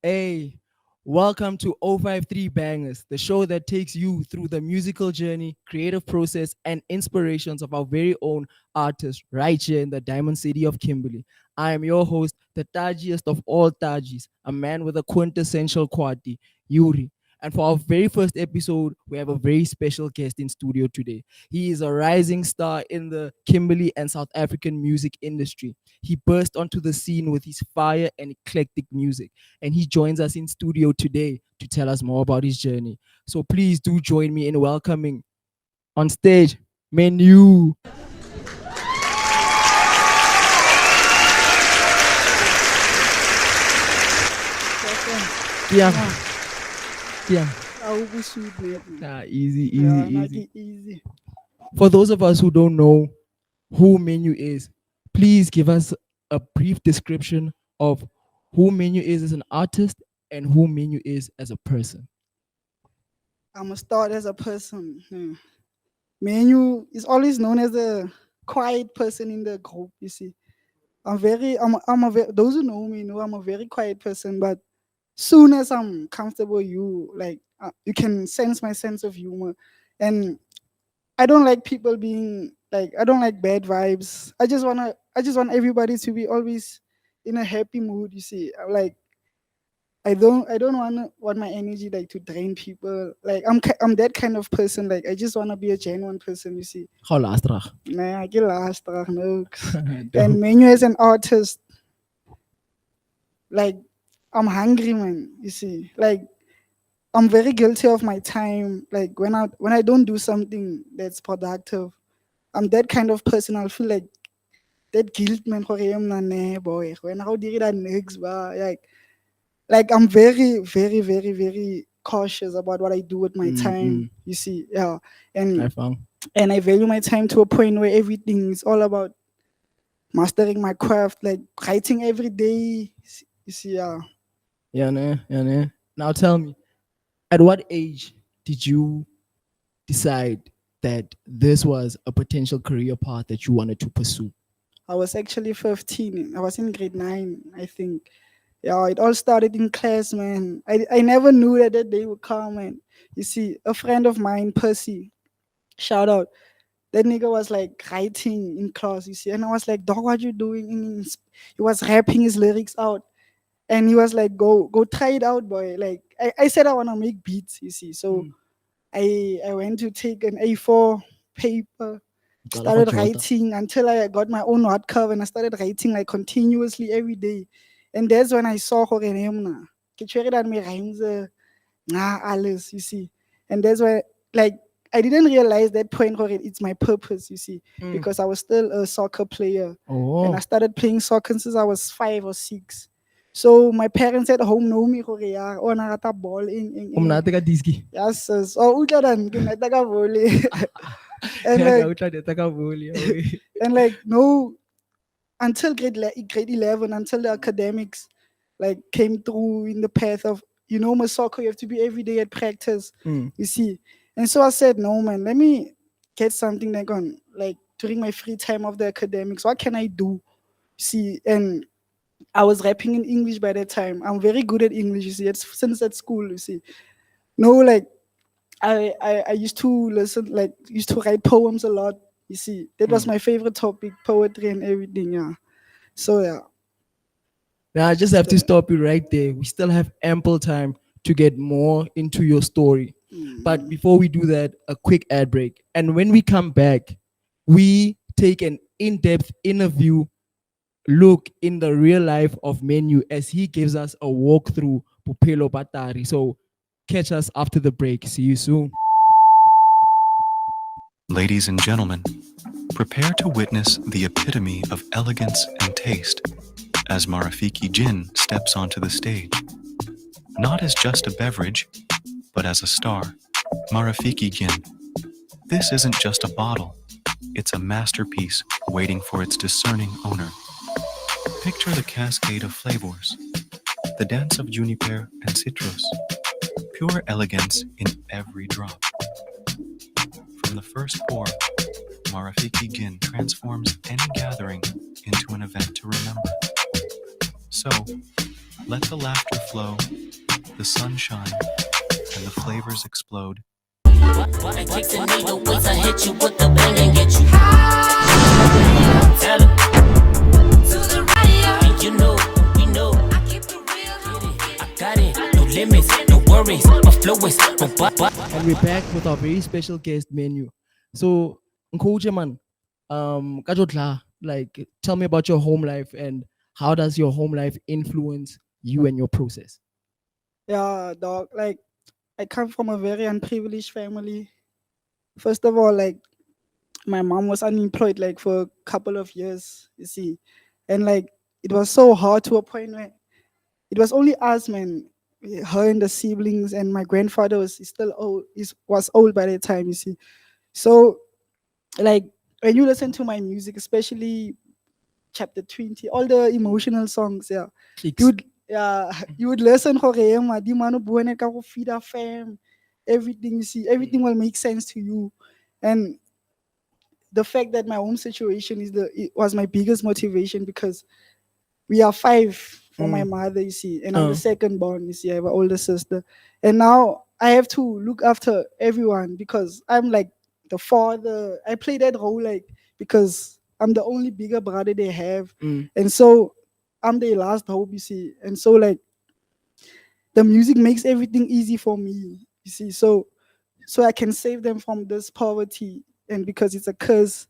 Hey, welcome to 053 Bangers, the show that takes you through the musical journey, creative process, and inspirations of our very own artists right here in the Diamond City of Kimberley. I am your host, the tajiest of all tajis, a man with a quintessential quality, Yuri. And for our very first episode, we have a very special guest in studio today. He is a rising star in the Kimberley and South African music industry. He burst onto the scene with his fire and eclectic music, and he joins us in studio today to tell us more about his journey. So please do join me in welcoming on stage Menyuu. Kiam, Kiam. Easy, easy, easy. Easy. For those of us who don't know who Menyuu is, please give us a brief description of who Menyuu is as an artist and who Menyuu is as a person. I'm gonna start as a person. Menyuu is always known as a quiet person in the group. You see, those who know me know I'm a very quiet person. But soon as I'm comfortable, you can sense my sense of humor, and I don't like people being like I don't like bad vibes. I just want everybody to be always in a happy mood. You see, I don't want my energy like to drain people. Like I'm that kind of person. Like I just want to be a genuine person. You see, Holastrach. nah, I get lost, no. And Dope. Menu as an artist, like I'm hungry, man. You see, like I'm very guilty of my time. Like when I don't do something that's productive, I'm that kind of person. I'll feel like that guilt, man. For him, nah, boy. When I do that next, like I'm very, very, very, very cautious about what I do with my time. Mm-mm. You see, yeah, I and found. and I value my time to a point where everything is all about mastering my craft, like writing every day. You see, yeah. Yeah, nah, yeah, nah. Now tell me, at what age did you decide that this was a potential career path that you wanted to pursue? I was actually 15. I was in grade 9, I think. Yeah, it all started in class, man. I never knew that that day would come, man. You see, a friend of mine, Percy, shout out. That nigga was like writing in class, you see, and I was like, "Dog, what you doing?" He was rapping his lyrics out, and he was like, "Go, try it out, boy." Like I said, I wanna make beats, you see. So Mm. I went to take an A4 paper, Uqala go started Jota. writing until I got my own hardcover, and I started writing like continuously every day. And that's when I saw her in him na. Ke tshwere dan me rhymes, nah, alles, you see. And that's why, like, I didn't realize that point where it's my purpose, you see, Mm. because I was still a soccer player. And I Oh, started playing soccer since I was 5 or 6. So my parents at home know me, gore, yeah, oh, narata ball in. umnate ka diski. Yes, sis. Oh, utla dan, ke neta ka volley. And Ya ka like, utla deta ka boli, oe. and like, no, until grade 11, until the academics, like, came through in the path of, Masako, you have to be every day at practice, Mm. you see. And so I said, no, man, let me get something like on, like, during my free time of the academics. What can I do? See, and I was rapping in English by that time. I'm very good at English, you see. It's since at school, you see. No, like, I used to listen, like, used to write poems a lot, you see. That was Mm. my favorite topic, poetry and everything, yeah. So, yeah. Now I just have to stop you right there. We still have ample time to get more into your story. But Mm. before we do that, a quick ad break. And when we come back, we take an in-depth interview look in the real life of Menu as he gives us a walkthrough Pupelo Batari. So catch us after the break. See you soon. Ladies and gentlemen, prepare to witness the epitome of elegance and taste as Marafiki Gin steps onto the stage. Not as just a beverage, but as a star. Marafiki Gin. This isn't just a bottle, it's a masterpiece waiting for its discerning owner. Picture the cascade of flavors, the dance of juniper and citrus, pure elegance in every drop. From the first pour, Marafiki Gin transforms any gathering into an event to remember. So, Let the laughter flow, the sun shine, and the flavors explode. It takes a nigga ways I hit you with the bang and get you. Tell 'em. And you know, we know. I got it, no limits, no worries. My flow is robust. And we're back with our very special guest, Menyuu. So, Nkoje man, kajotla, like, tell me about your home life and how does your home life influence you and your process? Yeah, dog. Like, I come from a very unprivileged family. First of all, like, my mom was unemployed like for a couple of years, you see, and like it was so hard to a point where it was only us, man, her and the siblings, and my grandfather was still old. Was old by the time, you see. So, like, when you listen to my music, especially chapter 20, all the emotional songs, yeah, Clicks. you would, yeah, you would listen for di mano buene ka go feed a fam, everything, you see, everything will make sense to you. And the fact that my home situation it was my biggest motivation, because we are five for my mother, you see, and I'm the second born, you see. I have an older sister, and now I have to look after everyone because I'm like the father. I play that role like because I'm the only bigger brother they have, and so I'm their last hope, you see. And so like the music makes everything easy for me, you see. So I can save them from this poverty, and because it's a curse.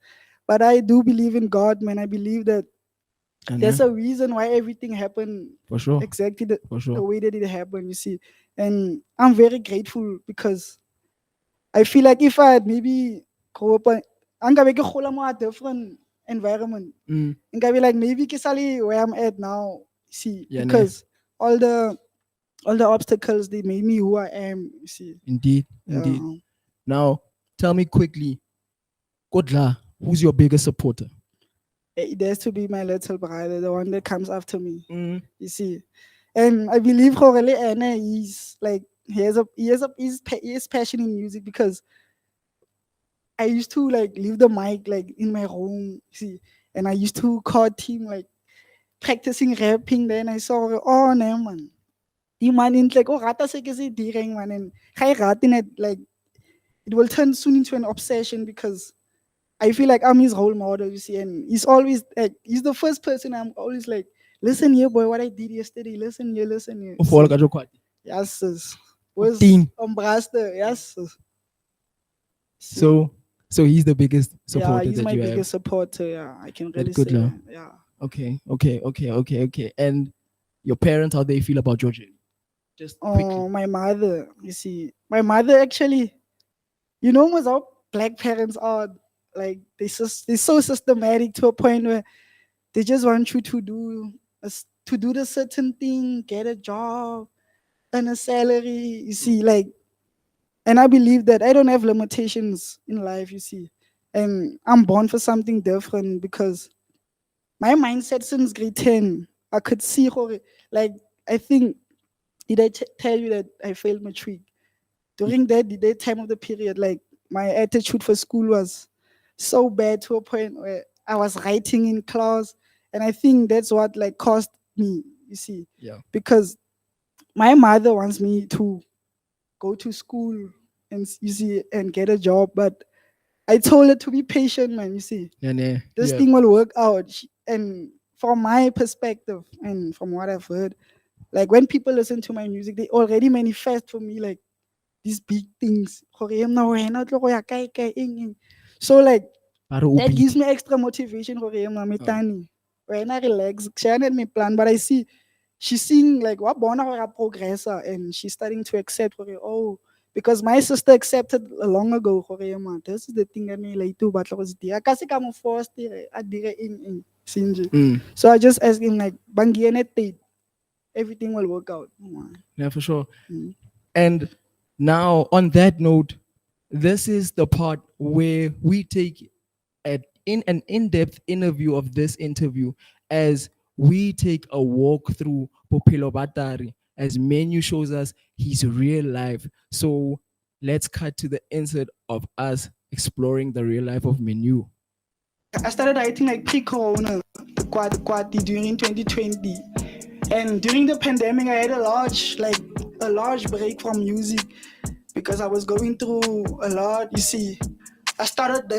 But I do believe in God, man. I believe that And there's a reason why everything happened for sure. exactly For the sure. way that it happened, you see. And I'm very grateful because I feel like if I had maybe grow up, angabe ke gola mo a different environment, Mm. angabe like maybe ke sale where I'm at now, see, Yeah, ne. because all the all the obstacles they made me who I am, you see. Indeed. Yeah. Indeed. Now, tell me quickly, Kodla, who's your biggest supporter? It has to be my little brother, the one that comes after me. Mm. You see, and I believe Jorele Ene is like he has passion in music, because I used to like leave the mic like in my room, see, and I used to call him like practicing rapping. Then I saw, oh no man, the man in like, oh rata se ke se direng man, and I rating it like it will turn soon into an obsession, because I feel like I'm his role model, you see, and he's always like he's the first person I'm always like, listen here, boy, what I did yesterday, listen here, you Ufolo see. kajokwadi. Yes, sis. Was Team. umbraste, yes. Sis. See. So he's the biggest Yeah, supporter he's that my you have. biggest supporter. Yeah, I can That really good say love. that. Yeah. Okay. And your parents, how they feel about your journey? Just quickly. Oh, my mother. You see, my mother actually, you know, was how black parents are. Like they're so systematic to a point where they just want you to do to do the certain thing, get a job, earn a salary. You see, like, and I believe that I don't have limitations in life. You see, and I'm born for something different, because my mindset since grade 10, I could see how, like, I think, did I tell you that I failed matric? During that time of the period, like, my attitude for school was so bad to a point where I was writing in class. And I think that's what, like, caused me, you see, Yeah. because my mother wants me to go to school and, you see, and get a job. But I told her to be patient, man, you see. This Yeah. thing will work out. And from my perspective and from what I've heard, like when people listen to my music, they already manifest for me like these big things. So like Para that gives ubiti. me extra motivation for metani. When I relax, she had me plan, but I see she's seeing like what bona her progressor, and she's starting to accept oh, because my sister accepted long ago this is the thing that me like to batla go se dira ka se ka mo force a dire eng sinje. So I just ask him like bangiene tate, everything will work out. Yeah, for sure. Mm. And now, on that note, this is the part where we take in an in-depth interview of this interview, as we take a walk through Popelo Batari, as Menu shows us his real life. So let's cut to the insert of us exploring the real life of Menyuu. I started writing like pre-corona, the Kwati during 2020. And during the pandemic, I had a large break from music because I was going through a lot. You see, I started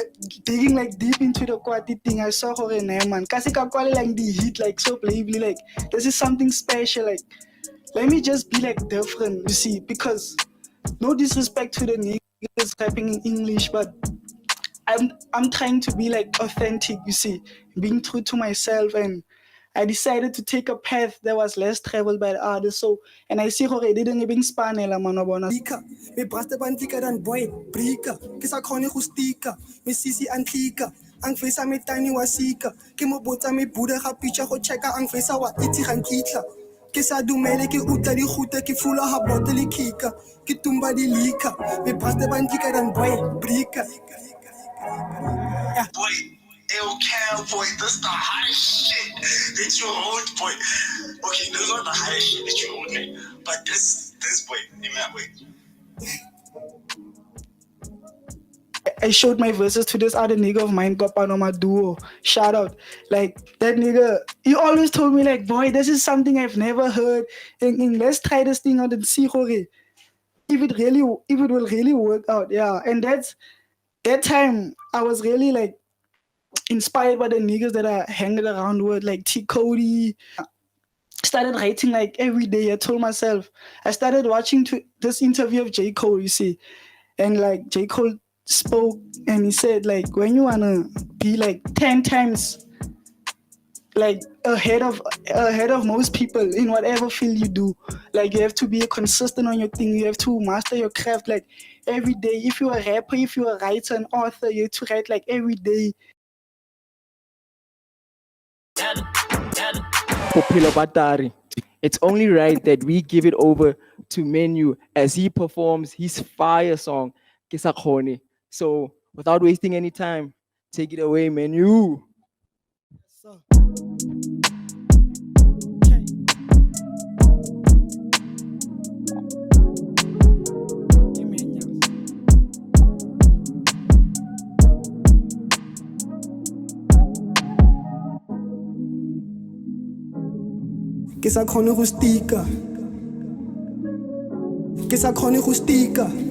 digging like deep into the quality thing. I saw her in there, man. Kasi ka kwale like the hit like so bravely, like this is something special. Like let me just be like different, you see, because no disrespect to the niggas rapping in English, but I'm trying to be like authentic, you see, being true to myself, and I decided to take a path that was less traveled by the others. So, and I see already didn't even span manobona. Me braste bantlika dan boy brika ke sa khone go stika me sisi antlika ang fesa me tani wa sika ke mo botsa me buda ga picha go checka ang fesa wa itse gang kitla ke sa dumele ke utla di gute ke fula ha bottle kika ke tumba di lika me braste bantlika dan boy brika boy, El Cowboy, this the hottest shit that you hold, boy. Okay, this is not the hottest shit that you hold, man. But this boy, in that way. I showed my verses to this other nigga of mine, Kopanoma Duo. Shout out. Like that nigga, he always told me like, boy, this is something I've never heard. And let's try this thing out and see if it will really work out. Yeah. And that time I was really like inspired by the niggas that I hanging around with, like T Cody. Started writing like every day. I told myself, I started watching this interview of J. Cole, you see, and like J. Cole spoke and he said like, when you wanna be like 10 times like ahead of most people in whatever field you do, like you have to be consistent on your thing. You have to master your craft like every day. If you're a rapper, if you're a writer, an author, you have to write like every day. Popular Batari. It's only right that we give it over to Menyuu as he performs his fire song, Kisakhone. So, without wasting any time, take it away, Menyuu. ke sa khone go stika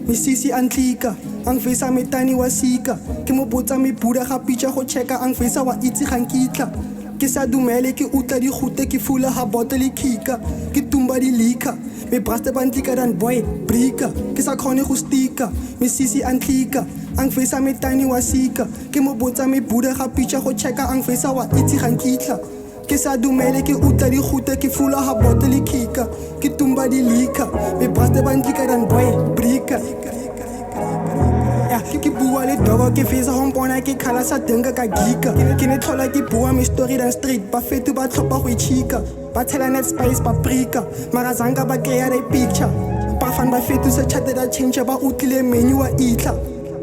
me sisi antlika ang fesa me tani wa sika ke mo botsa me buda ga picha go checka ang fesa wa itse gang kitla ke sa dumele ke utla di gute ke fula ha bottle kika ke tumba di lika me braste bantlika dan boy brika ke sa khone go stika me sisi antlika ang fesa me tani wa sika ke mo botsa me buda ga picha go checka ang fesa wa itse gang kitla ke sa dumele ke utla di gute ke fula ha bottle kika ke tumba di lika me braste bantlika dan boy brika ke bua le dogo ke fesa hompona ke khala sa denga ka gika ke ne tlhola ke bua me story dan street ba fetu ba tlhopa go ichika ba tshela net space paprika mara zanga ba ke ya re picture ba fan ba fetu sa chat da change ba utlile menu wa itla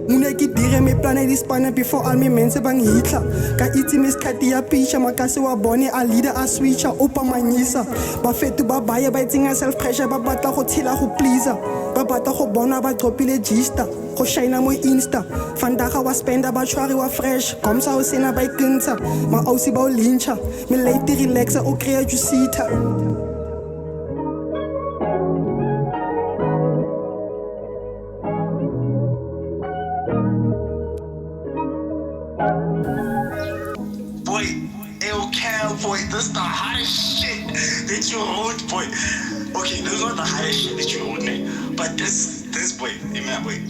mune ke dire me plane di spana before all me mense bang hitla ka itse me skati ya picha makase wa bone a leader a switcher opa manyisa ba fetu ba baya ba itsinga self pressure ba batla go tshela go pleaser ba batla go bona ba tropile gista go shina mo insta fandaga wa spenda ba tshwari wa fresh komsa o sena ba ikentsha ma ausi ba o lincha me late relaxa o crea jusita Boy, El Cowboy, this the hottest shit that you hold, boy. Okay, this is not the hottest shit that you hold, man. But this boy, in that way.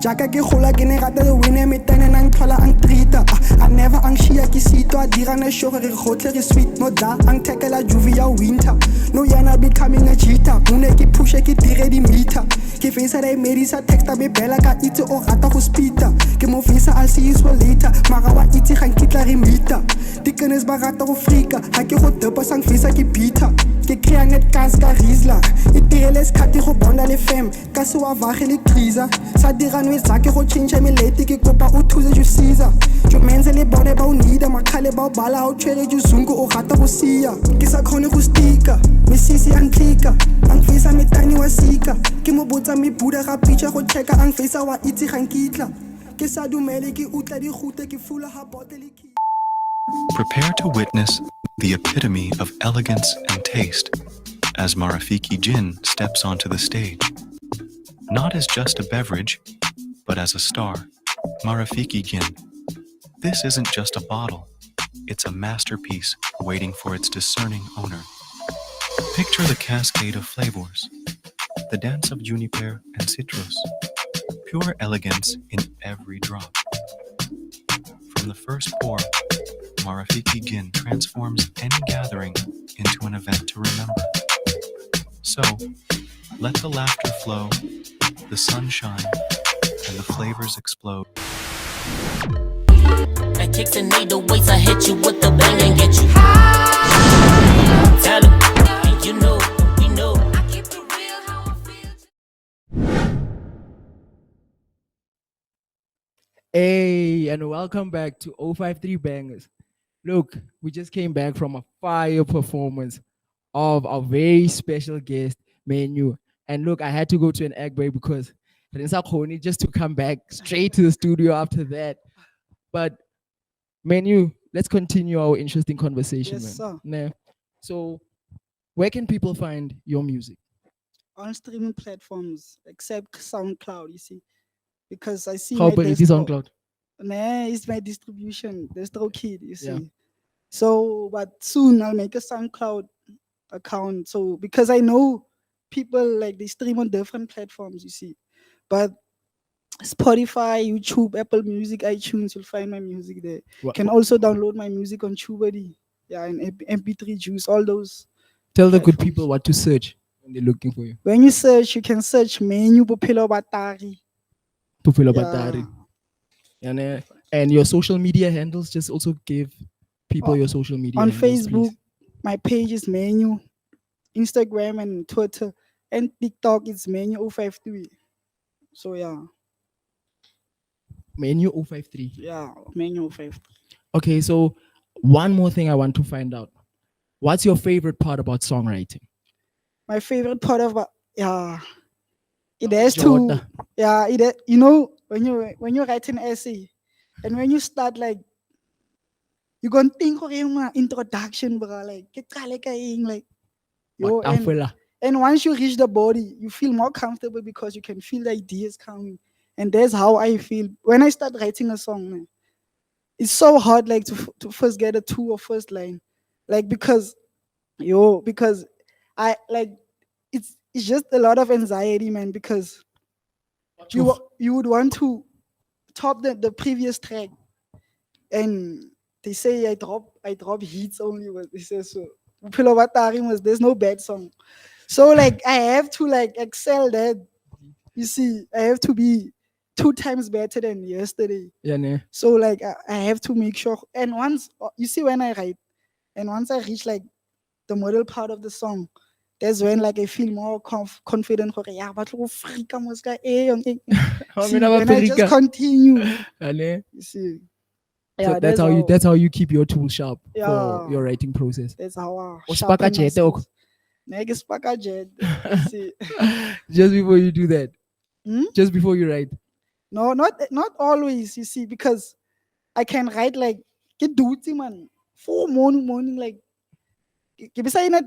Jaka ke gola ke ne rata the winner me tane nang tlhola ang trita I never ang shia ke sito a dira na show re gotle re sweet no da ang tekela juvie ya winter no yana becoming a cheetah mune ke push ke dire di meter ke face ra medisa text be bela ka itse o rata go speeda ke mo face I'll see you later mara wa itse gang kitla re meter dikenes ba rata go frika ha ke go depa sang face ke beater ke krea net gas ka rizla e tireles khati go bonda le fem ka se wa vage le kriza sa dira no zake go change me late ke kopa o thuze ju siza jo menze le bone ba o nida makhale ba o bala o tshwere ju zungu o rata go sia ke sa khone go stika me sisi antlika ang fesa me tani wa sika ke mo botsa me buda ga picha go checka ang fesa wa itse gang kitla ke sa dumele ke utla di gute ke fula ha bottle key Prepare to witness the epitome of elegance and taste as Marafiki Gin steps onto the stage. Not as just a beverage, but as a star. Marafiki Gin. This isn't just a bottle, it's a masterpiece waiting for its discerning owner. Picture the cascade of flavors, the dance of juniper and citrus, pure elegance in every drop. From the first pour, Marafiki Gin transforms any gathering into an event to remember. So, let the laughter flow, the sun shine, and the flavors explode. I kicks and need the weights, I hit you with the bang and get you high. Tell them, and you know, we know. I keep it real how I feel. Hey, and welcome back to 053 Bangers. Look, we just came back from a fire performance of our very special guest, Menyuu. And look, I had to go to an egg break because Rensa Khoni just to come back straight to the studio after that. But Menyuu, let's continue our interesting conversation, Yes, man. sir. Nah. So, where can people find your music? On streaming platforms except SoundCloud, you see, because I see How my about it is on distro. cloud? Nah, it's my distribution, distro kid, you see. Yeah. So, but soon I'll make a SoundCloud account. So because I know people like they stream on different platforms, you see. But Spotify, YouTube, Apple Music, iTunes, you'll find my music there. You can also download my music on TubeBuddy, yeah, and MP3 Juice, all those. Tell the good platforms. people what to search when they're looking for you. When you search, you can search Menyuu Bophelo Batari. Pupilo Yeah. Batari. And your social media handles, just also give people your social media On handles, Facebook, please. my page is Menyuu. Instagram and Twitter. And TikTok, it's Menyuu053. So yeah, Menyuu 053. yeah, Menyuu053. Okay, so one more thing I want to find out. What's your favorite part about songwriting? My favorite part of yeah, it Oh, has to Jota. yeah, you know when you write an essay and when you start like you gonna think of yung introduction, bro, like ke qale ka eng, like yo Matafela. and once you reach the body, you feel more comfortable because you can feel the ideas coming. And that's how I feel when I start writing a song, man. It's so hard like to first get a two or first line. Like because I like it's just a lot of anxiety, man, because you would want to top the previous track and they say I drop hits only, but they say so Bophelo ba Tari was there's no bad song. So like I have to like excel that. You see, I have to be 2 times better than yesterday. Yeah, ne? So like I have to make sure. And once you see when I write, and once I reach like the middle part of the song, that's when like I feel more confident. Yeah, but Afrika muska see, and I just continue. Yeah, ne? You see, So yeah, that's how you keep your tool sharp for Yeah. your writing process. that's how I O sharpen spaka jet, my ok. skills. Nigga spaka jet. You see. Just before you do that. Hmm? Just before you write. No, not always. You see, because I can write like get duty man 4 morning like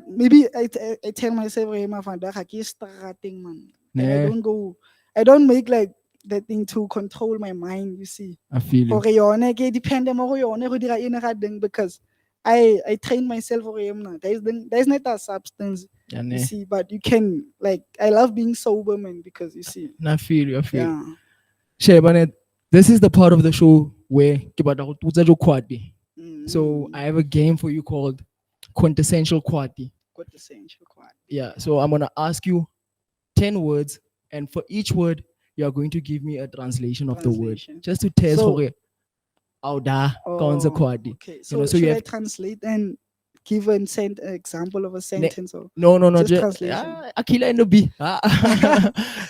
maybe I tell myself hey, my father starting man. And Ne? I don't make like that thing to control my mind, you see. I feel you. Gore yone ke depend mo go yone go dira eng ga ding because I train myself for him. There's not a substance, Yeah, you ne? see, but you can like I love being sober, man, because you see. I feel you. I feel you. Yeah. Shebane, this is the part of the show where ke batla go tutsa jo kwadi. So I have a game for you called Quintessential Kwadi. Got the essential quad. Yeah. So I'm gonna ask you 10 words, and for each word, you are going to give me a translation of the word. Translation. Just to test So- for Auda Kaunza Kwadi. Okay, You know, so so you should I have translate and give an example of a sentence or no, just just translation? Akila and the B.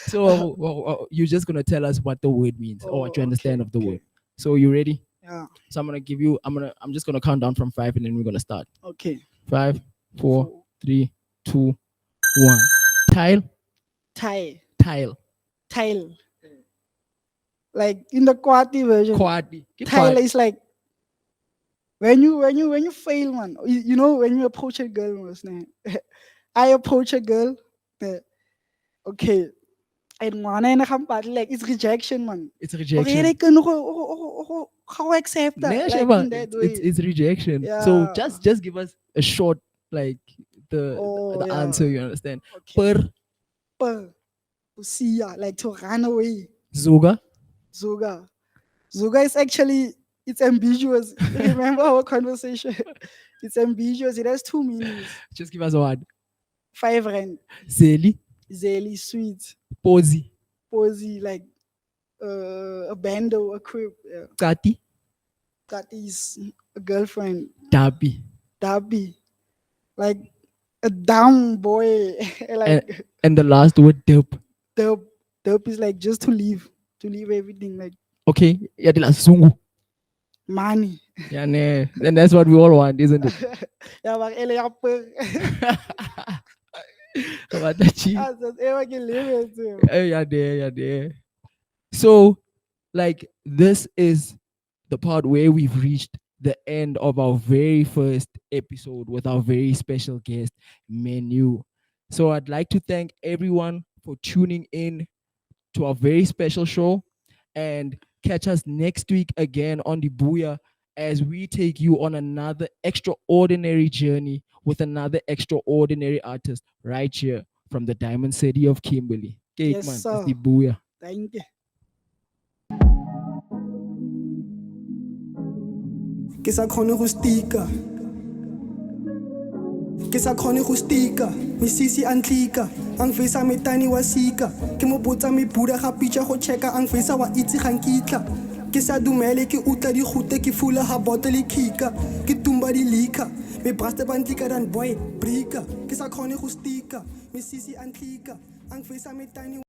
So you're just gonna tell us what the word means or what you understand of the word. So you ready? Yeah. So I'm just gonna count down from 5 and then we're gonna start. Okay. 5, 4, 3, 2, 1. Tile, Tile. tile, Tile. Like in the Kwati version, quadi. tile is like when you fail, man, you know when you approach a girl, was I approach a girl, eh, okay, and one and a half, but like it's rejection, man. It's Okay, rejection. they can how accept that, Nah, like Shema, in that it's way. it's rejection. So Yeah. just give us a short, like, Oh the yeah. answer. You understand? Okay. Per Per Usia, like to run away. Zoga. Zuga. Zuga is actually it's ambiguous. Remember our conversation? It's ambiguous. It has two meanings. Just give us a word. 5 rand. Zeli. Zeli, sweet. Posi. Posy, like a bando, a crib. Yeah. Kati. That is a girlfriend. Dabi. Dabi. Like a dumb boy. And, Like and the last word, dope. the dope is like just to leave everything, like Okay. Yeah, the last zungu. money. Yeah, nah. And that's what we all want, isn't it? Yeah, but ele ya per. About that cheap. Ah, that's ever can live it. Yeah, there, yeah, there. So, like, this is the part where we've reached the end of our very first episode with our very special guest, Menyuu. So, I'd like to thank everyone for tuning in to our very special show, and catch us next week again on the Booyah as we take you on another extraordinary journey with another extraordinary artist right here from the Diamond City of Kimberley. Cake Yes, man, it's sir. the Booyah. Thank you. Ke sa khone go stika. Ke sa khone go stika. Misisi antlika. Ang fesa metani wa sika. Ke mo botsa me buda ga pitša go checka ang fesa wa itse gang kitla. Ke sa dumele ke utla di gute ke fula ha bottle kika. Ke tumba di lika. Me braste bantlika dan boy brika. Ke sa khone go stika. Misisi antlika. Ang fesa metani